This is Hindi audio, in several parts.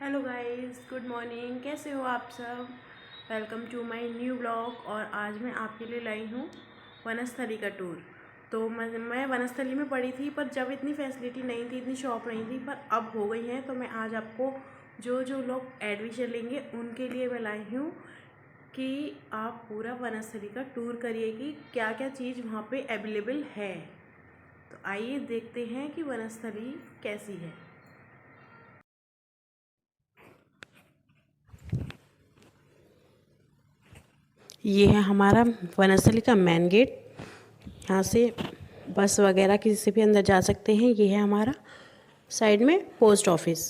Hello guys, good morning. कैसे हो आप सब? Welcome to my new blog. और आज मैं आपके लिए लाई हूँ वनस्थली का टूर। तो मैं वनस्थली में पड़ी थी, पर जब इतनी फैसिलिटी नहीं थी, इतनी शॉप नहीं थी, पर अब हो गई हैं। तो मैं आज आपको जो जो लोग एडमिशन लेंगे उनके लिए मैं लाई हूँ कि आप पूरा वनस्थली का टूर करिए कि क्या क्या चीज़ वहाँ पे अवेलेबल है। तो आइए देखते हैं कि वनस्थली कैसी है। ये है हमारा वनस्थली का मेन गेट। यहाँ से बस वगैरह किसी से भी अंदर जा सकते हैं। ये है हमारा साइड में पोस्ट ऑफिस।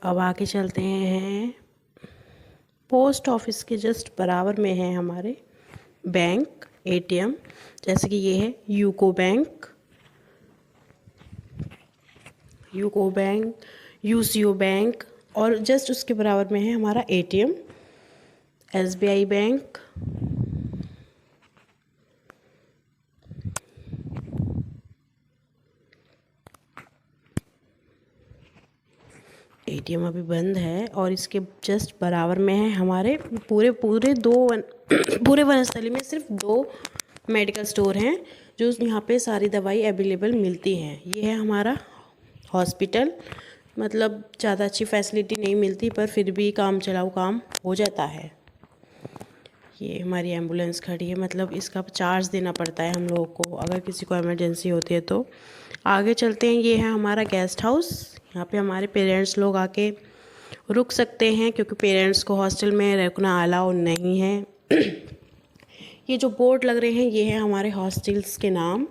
अब आगे चलते हैं। पोस्ट ऑफिस के जस्ट बराबर में है हमारे बैंक, एटीएम। जैसे कि ये है यूको बैंक, यूसीओ बैंक। और जस्ट उसके बराबर में है हमारा एटीएम, एसबीआई बैंक। एटीएम अभी बंद है। और इसके जस्ट बराबर में है हमारे पूरे वनस्थली में सिर्फ 2 मेडिकल स्टोर हैं जो यहाँ पे सारी दवाई अवेलेबल मिलती हैं। ये है हमारा हॉस्पिटल। मतलब ज़्यादा अच्छी फैसिलिटी नहीं मिलती, पर फिर भी काम चलाऊ काम हो जाता है। ये हमारी एम्बुलेंस खड़ी है। मतलब इसका चार्ज देना पड़ता है हम लोगों को अगर किसी को इमरजेंसी होती है तो। आगे चलते हैं। ये है हमारा गेस्ट हाउस। यहाँ पे हमारे पेरेंट्स लोग आके रुक सकते हैं, क्योंकि पेरेंट्स को हॉस्टल में रुकना अलाउ नहीं है। ये जो बोर्ड लग रहे हैं ये है हमारे हॉस्टल्स के नाम।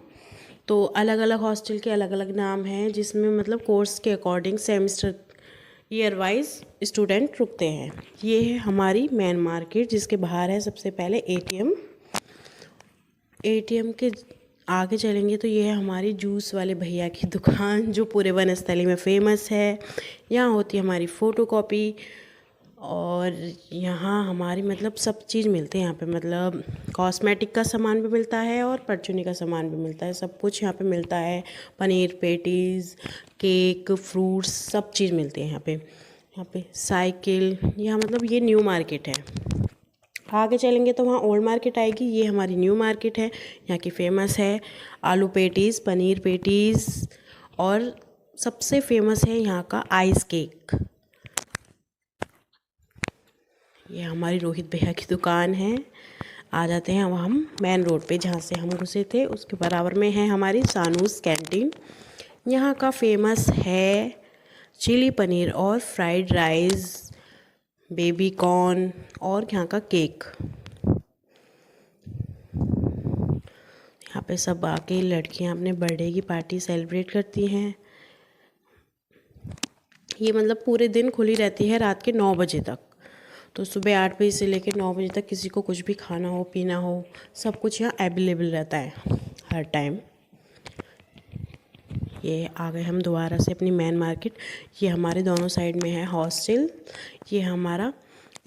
तो अलग अलग हॉस्टल के अलग अलग नाम हैं, जिसमें मतलब कोर्स के according semester year wise student रुकते हैं। ये है हमारी मेन मार्केट, जिसके बाहर है सबसे पहले एटीएम। एटीएम के आगे चलेंगे तो ये है हमारी जूस वाले भैया की दुकान, जो पूरे वनस्थली में फ़ेमस है। यहाँ होती है हमारी फ़ोटोकॉपी। और यहाँ हमारी मतलब सब चीज़ मिलती है यहाँ पे। मतलब कॉस्मेटिक का सामान भी मिलता है और परचूनी का सामान भी मिलता है। सब कुछ यहाँ पे मिलता है। पनीर पेटीज़, केक, फ्रूट्स, सब चीज़ मिलती है यहाँ पे। यहाँ पे साइकिल। यहाँ मतलब ये न्यू मार्केट है। आगे चलेंगे तो वहाँ ओल्ड मार्केट आएगी। ये हमारी न्यू मार्केट है। यहाँ की फ़ेमस है आलू पेटीज़, पनीर पेटीज़। और सबसे फेमस है यहाँ का आइस केक। ये हमारी रोहित भैया की दुकान है। आ जाते हैं अब हम मेन रोड पे, जहाँ से हम घुसे थे उसके बराबर में है हमारी सानूस कैंटीन। यहाँ का फेमस है चिली पनीर और फ्राइड राइस, बेबी कॉर्न और यहाँ का केक। यहाँ पे सब आके लड़कियाँ अपने बर्थडे की पार्टी सेलिब्रेट करती हैं। ये मतलब पूरे दिन खुली रहती है रात के 9 बजे तक। तो सुबह 8 बजे से लेकर 9 बजे तक किसी को कुछ भी खाना हो, पीना हो, सब कुछ यहाँ अवेलेबल रहता है हर टाइम। ये आ गए हम दोबारा से अपनी मेन मार्केट। ये हमारे दोनों साइड में है हॉस्टल। ये हमारा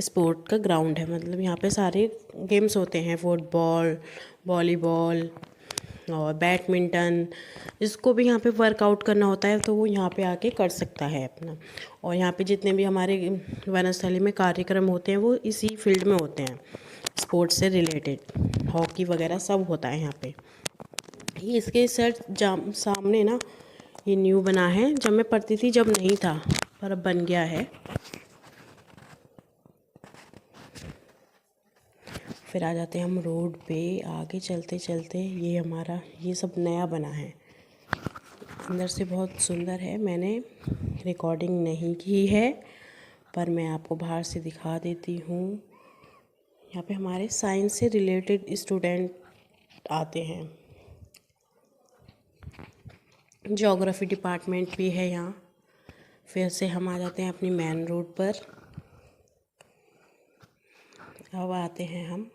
स्पोर्ट का ग्राउंड है। मतलब यहाँ पे सारे गेम्स होते हैं, फुटबॉल, वॉलीबॉल और बैडमिंटन। जिसको भी यहाँ पे वर्कआउट करना होता है तो वो यहाँ पे आके कर सकता है अपना। और यहाँ पे जितने भी हमारे वनस्थली में कार्यक्रम होते हैं वो इसी फील्ड में होते हैं, स्पोर्ट्स से रिलेटेड। हॉकी वगैरह सब होता है यहाँ पे। ये इसके सामने ना ये न्यू बना है। जब मैं पढ़ती थी जब नहीं था, पर अब बन गया है। फिर आ जाते हैं हम रोड पे। आगे चलते चलते ये सब नया बना है। अंदर से बहुत सुंदर है। मैंने रिकॉर्डिंग नहीं की है, पर मैं आपको बाहर से दिखा देती हूँ। यहाँ पे हमारे साइंस से रिलेटेड स्टूडेंट आते हैं। ज्योग्राफी डिपार्टमेंट भी है यहाँ। फिर से हम आ जाते हैं अपनी मेन रोड पर। अब आते हैं हम,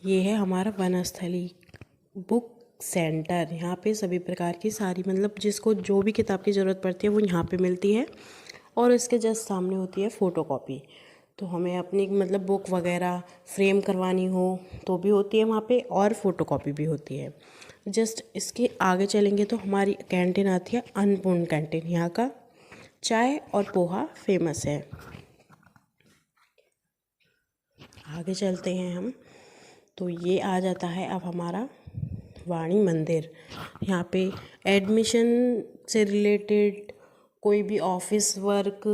ये है हमारा वनस्थली बुक सेंटर। यहाँ पे सभी प्रकार की सारी मतलब जिसको जो भी किताब की ज़रूरत पड़ती है वो यहाँ पे मिलती है। और इसके जस्ट सामने होती है फ़ोटोकॉपी। तो हमें अपनी मतलब बुक वगैरह फ्रेम करवानी हो तो भी होती है वहाँ पे, और फ़ोटोकॉपी भी होती है। जस्ट इसके आगे चलेंगे तो हमारी कैंटीन आती है, अन्नपूर्ण कैंटीन। यहाँ का चाय और पोहा फेमस है। आगे चलते हैं हम, तो ये आ जाता है अब हमारा वाणी मंदिर। यहाँ पे एडमिशन से रिलेटेड कोई भी ऑफिस वर्क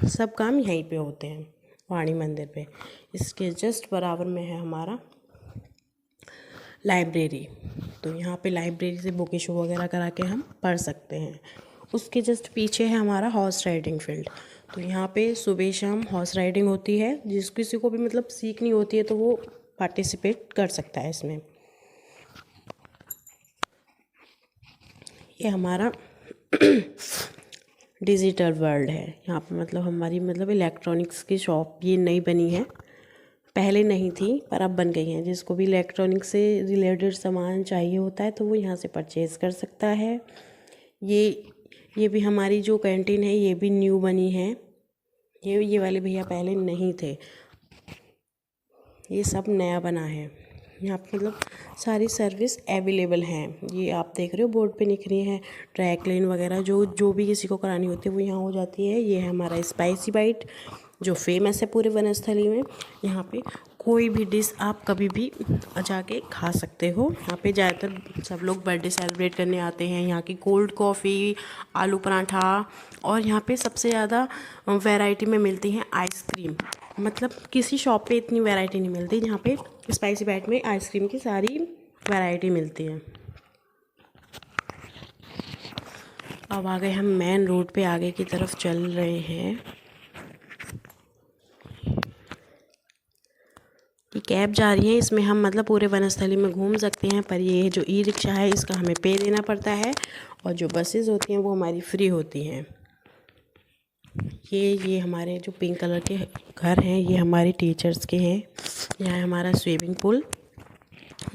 सब काम यहीं पे होते हैं, वाणी मंदिर पे। इसके जस्ट बराबर में है हमारा लाइब्रेरी। तो यहाँ पे लाइब्रेरी से बुक इशू वगैरह करा के हम पढ़ सकते हैं। उसके जस्ट पीछे है हमारा हॉर्स राइडिंग फील्ड। तो यहाँ पे सुबह शाम हॉर्स राइडिंग होती है। जिस किसी को भी मतलब सीखनी होती है तो वो पार्टिसिपेट कर सकता है इसमें। ये हमारा डिजिटल वर्ल्ड है। यहाँ पे मतलब हमारी मतलब इलेक्ट्रॉनिक्स की शॉप ये नई बनी है, पहले नहीं थी पर अब बन गई हैं। जिसको भी इलेक्ट्रॉनिक्स से रिलेटेड सामान चाहिए होता है तो वो यहाँ से परचेज़ कर सकता है। ये भी हमारी जो कैंटीन है ये भी न्यू बनी है। ये वाले भैया पहले नहीं थे, ये सब नया बना है। यहाँ पर मतलब सारी सर्विस अवेलेबल हैं। ये आप देख रहे हो बोर्ड पे लिख रही है ड्राई क्लीन वगैरह, जो भी किसी को करानी होती है वो यहाँ हो जाती है। ये है हमारा स्पाइसी बाइट जो फेमस है पूरे वनस्थली में। यहाँ पे कोई भी डिश आप कभी भी जाके खा सकते हो। यहाँ पे ज़्यादातर सब लोग बर्थडे सेलिब्रेट करने आते हैं। यहाँ की कोल्ड कॉफ़ी, आलू पराठा, और यहाँ पे सबसे ज़्यादा वैरायटी में मिलती हैं आइसक्रीम। मतलब किसी शॉप पे इतनी वैरायटी नहीं मिलती, यहाँ पे स्पाइसी बाइट में आइसक्रीम की सारी वैरायटी मिलती है। अब आ गए हम मेन रोड पे, आगे की तरफ चल रहे हैं। ये कैब जा रही है, इसमें हम मतलब पूरे वनस्थली में घूम सकते हैं। पर ये जो ई रिक्शा है इसका हमें पे देना पड़ता है, और जो बसेस होती हैं वो हमारी फ्री होती हैं। ये हमारे जो पिंक कलर के घर हैं ये हमारे टीचर्स के हैं। यहाँ है हमारा स्विमिंग पूल।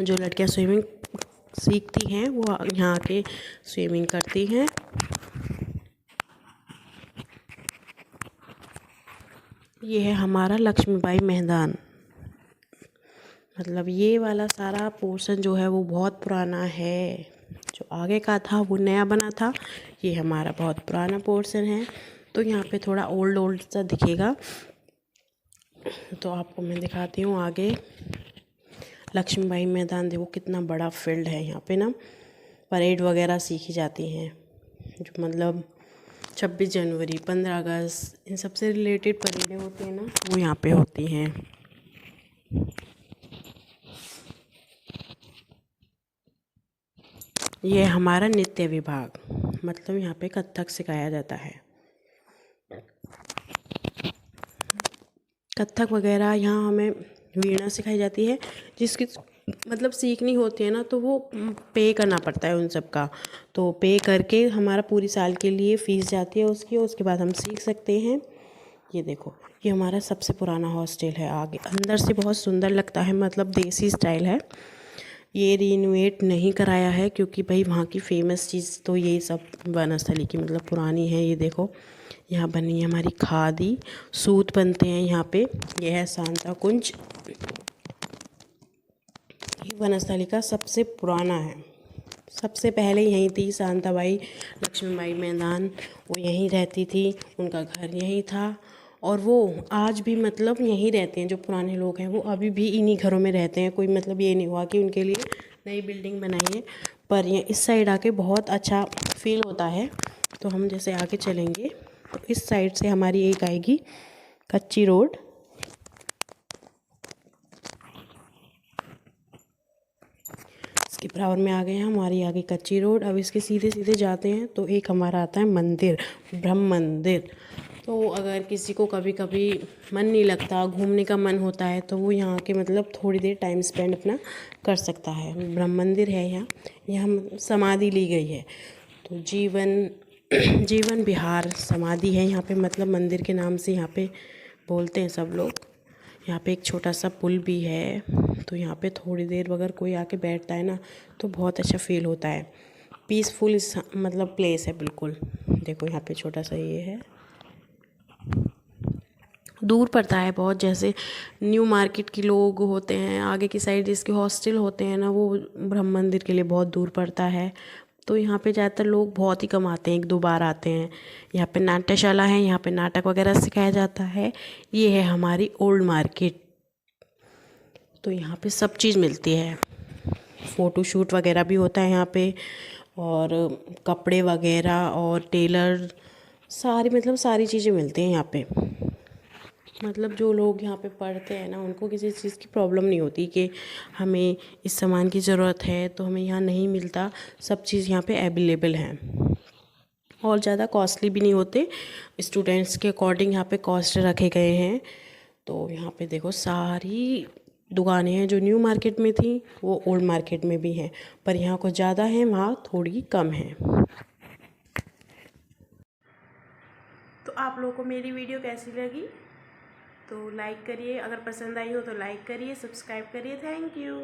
जो लड़कियाँ स्विमिंग सीखती हैं वो यहाँ आके स्विमिंग करती हैं। ये है हमारा लक्ष्मीबाई मैदान। मतलब ये वाला सारा पोर्शन जो है वो बहुत पुराना है। जो आगे का था वो नया बना था, ये हमारा बहुत पुराना पोर्शन है। तो यहाँ पे थोड़ा ओल्ड सा दिखेगा। तो आपको मैं दिखाती हूँ आगे लक्ष्मीबाई मैदान। देखो कितना बड़ा फील्ड है। यहाँ पे ना परेड वगैरह सीखी जाती हैं, जो मतलब 26 जनवरी, 15 अगस्त, इन सबसे रिलेटेड परेडें होती हैं ना वो यहाँ पे होती हैं। ये हमारा नृत्य विभाग, मतलब यहाँ पे कथक सिखाया जाता है। कथक वगैरह यहाँ हमें वीणा सिखाई जाती है। जिसकी मतलब सीखनी होती है ना तो वो पे करना पड़ता है उन सब का। तो पे करके हमारा पूरी साल के लिए फ़ीस जाती है उसकी, उसके बाद हम सीख सकते हैं। ये देखो ये हमारा सबसे पुराना हॉस्टल है। आगे अंदर से बहुत सुंदर लगता है, मतलब देसी स्टाइल है। ये रिनोवेट नहीं कराया है क्योंकि भाई वहाँ की फ़ेमस चीज़ तो ये सब वनस्थली की मतलब पुरानी है। ये देखो यहाँ बनी है हमारी खादी, सूत बनते हैं यहाँ पे। ये है सांता कुंज, ये वनस्थली का सबसे पुराना है। सबसे पहले यहीं थी शांताबाई लक्ष्मीबाई मैदान, वो यहीं रहती थी, उनका घर यहीं था। और वो आज भी मतलब यहीं रहते हैं। जो पुराने लोग हैं वो अभी भी इन्हीं घरों में रहते हैं। कोई मतलब ये नहीं हुआ कि उनके लिए नई बिल्डिंग बनाई है। पर ये इस साइड आके बहुत अच्छा फील होता है। तो हम जैसे आगे चलेंगे तो इस साइड से हमारी एक आएगी कच्ची रोड। इसके बराबर में आ गए हैं हमारी आगे कच्ची रोड। अब इसके सीधे सीधे जाते हैं तो एक हमारा आता है मंदिर, ब्रह्म मंदिर। तो अगर किसी को कभी कभी मन नहीं लगता, घूमने का मन होता है, तो वो यहाँ के मतलब थोड़ी देर टाइम स्पेंड अपना कर सकता है। ब्रह्म मंदिर है यहाँ, यहाँ समाधि ली गई है। तो जीवन विहार समाधि है यहाँ पे, मतलब मंदिर के नाम से यहाँ पे बोलते हैं सब लोग। यहाँ पे एक छोटा सा पुल भी है। तो यहाँ पे थोड़ी देर अगर कोई आके बैठता है ना तो बहुत अच्छा फील होता है। पीसफुल मतलब प्लेस है बिल्कुल। देखो यहाँ पे छोटा सा ये है। दूर पड़ता है बहुत। जैसे न्यू मार्केट के लोग होते हैं, आगे की साइड जिसके हॉस्टल होते हैं ना, वो ब्रह्म मंदिर के लिए बहुत दूर पड़ता है। तो यहाँ पे ज़्यादातर लोग बहुत ही कम आते हैं, 1-2 बार आते हैं। यहाँ पे नाट्यशाला है, यहाँ पे नाटक वगैरह सिखाया जाता है। ये है हमारी ओल्ड मार्केट। तो यहाँ पे सब चीज़ मिलती है, फ़ोटोशूट वगैरह भी होता है यहाँ पे, और कपड़े वगैरह और टेलर, सारी चीज़ें मिलती हैं यहाँ पे। मतलब जो लोग यहाँ पे पढ़ते हैं ना, उनको किसी चीज़ की प्रॉब्लम नहीं होती कि हमें इस सामान की ज़रूरत है तो हमें यहाँ नहीं मिलता। सब चीज़ यहाँ पे अवेलेबल है और ज़्यादा कॉस्टली भी नहीं होते। स्टूडेंट्स के अकॉर्डिंग यहाँ पे कॉस्ट रखे गए हैं। तो यहाँ पे देखो सारी दुकानें हैं जो न्यू मार्केट में थी, वो ओल्ड मार्केट में भी हैं, पर यहाँ कुछ ज़्यादा है, वहाँ थोड़ी कम है। तो आप लोगों को मेरी वीडियो कैसी लगी तो लाइक करिए, अगर पसंद आई हो तो लाइक करिए, सब्सक्राइब करिए। Thank you.